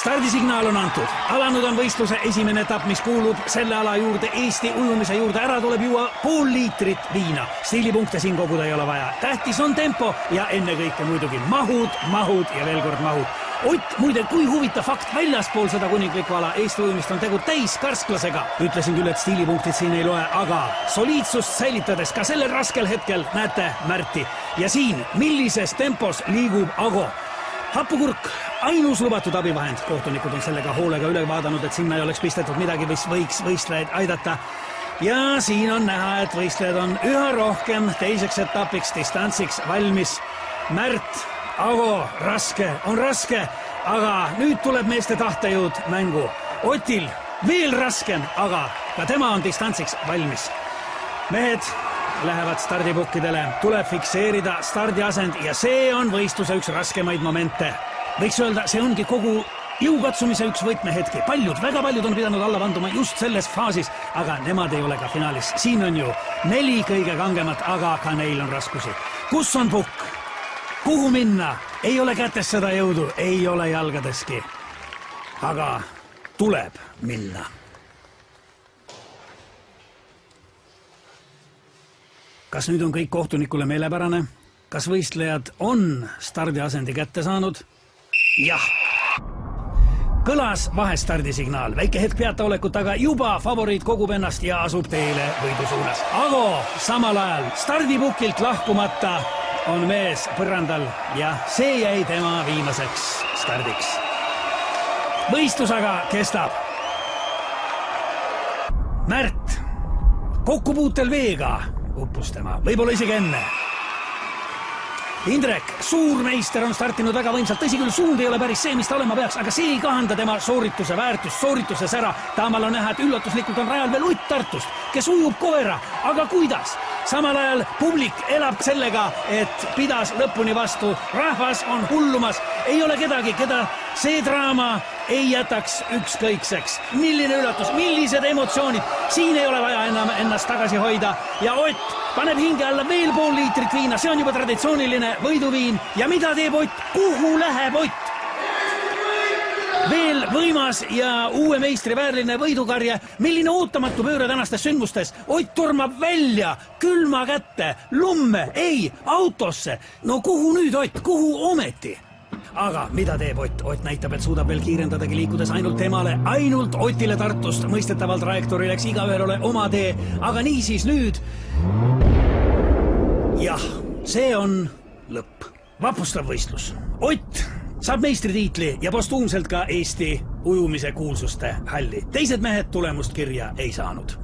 Stardisignaal on antud. Alanud on võistluse esimene etapp, mis kuulub selle ala juurde, Eesti ujumise juurde. Ära tuleb juua pool liitrit viina. Stiilipunkte siin koguda ei ole vaja. Tähtis on tempo ja ennekõike muidugi mahud ja veel kord mahud. Ott, muide, kui huvitav fakt, väljaspool seda kuninglikku ala Eesti ujumist on tegu täis karsklasega. Ütlesin küll, et stiilipunktid siin ei loe, aga soliidsust säilitades ka sellel raskel hetkel näete Märti. Ja siin, millises tempos liigub Ago. Happukurk, ainus lubatud abivahend. Kohtunikud on sellega hoolega üle vaadanud, et sinna ei oleks pistetud midagi, mis võiks võistlejaid aidata. Ja siin on näha, et võistlejad on üha rohkem teiseks etapiks, distantsiks valmis. Märt, Ago, on raske, aga nüüd tuleb meeste tahtejõud mängu. Otil veel raskem, aga ka tema on distantsiks valmis. Mehed lähevad stardipukkidele, tuleb fikseerida stardiasend ja see on võistluse üks raskemaid momente. Võiks öelda, see ongi kogu jõukatsumise üks võtmehetki. Väga paljud on pidanud alla vanduma just selles faasis, aga nemad ei ole ka finaalis. Siin on ju 4 kõige kangemat, aga ka neil on raskusi. Kus on pukk? Kuhu minna? Ei ole kätes seda jõudu, ei ole jalgadeski. Aga tuleb minna. Kas nüüd on kõik kohtunikule meelepärane? Kas võistlejad on stardiasendi kätte saanud? Jah. Kõlas vahestardisignaal. Väike hetk peataolekut, aga juba favoriit kogub ennast ja asub teele võidu suunas. Ago samal ajal stardipukilt lahkumata on mees põrandal ja see jäi tema viimaseks stardiks. Võistlus aga kestab. Märt, kokkupuutel veega uppus tema, võib-olla isegi enne. Indrek, suurmeister on startinud väga võimsalt, tõsi küll, suund ei ole päris see, mis ta olema peaks, aga see ei kahanda tema soorituse väärtust, soorituse sära. Taamal on näha, et üllatuslikult on rajal veel Ott Tartust, kes ujub koera, aga kuidas? Samal ajal publik elab sellega, et pidas lõpuni vastu. Rahvas on hullumas, ei ole kedagi, keda see draama ei jätaks ükskõikseks. Milline üllatus, millised emotsioonid, siin ei ole vaja enam ennast tagasi hoida ja Ott paneb hinge alla veel pool liitrit viina, see on juba traditsiooniline võiduviin. Ja mida teeb Ott? Kuhu läheb Ott? Veel võimas ja uue meistri väärline võidukarje. Milline ootamatu pööre tänastes sündmustes. Ott tormab välja, külma kätte, lumme, ei, autosse. No kuhu nüüd Ott, kuhu ometi? Aga mida teeb Ott? Ott näitab, et suudab veel kiirendadagi liikudes ainult temale, ainult Otile Tartust. Mõistetaval trajektoori läks igaühel ole oma tee, aga niisiis nüüd. Jah, see on lõpp. Vapustav võistlus. Ott saab meistritiitli ja postuumselt ka Eesti ujumise kuulsuste halli. Teised mehed tulemust kirja ei saanud.